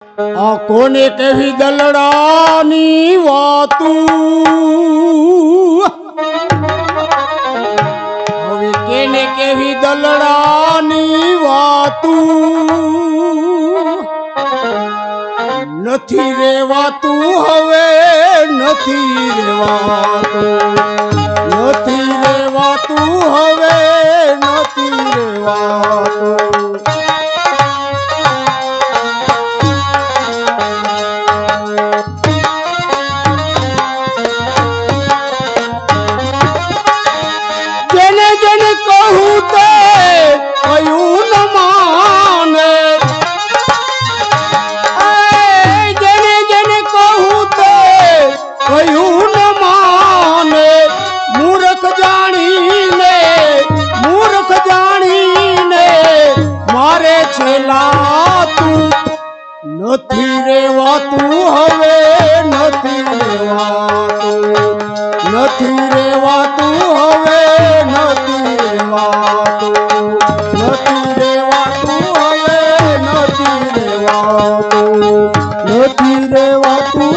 આ કોને કેવી દલડાની વાતું, હવે કેને કેવી દલડાની વાતું, નથી રેવાતું હવે નથી રેવાતું, નથી રેવાતું હવે નથી રેવાતું. નથી રેવાતું હવે નથી રેવાતું, નથી રેવાતું હવે નથી રેવાતું, નથી રેવાતું હવે નથી રેવાતું, નથી રેવાતું.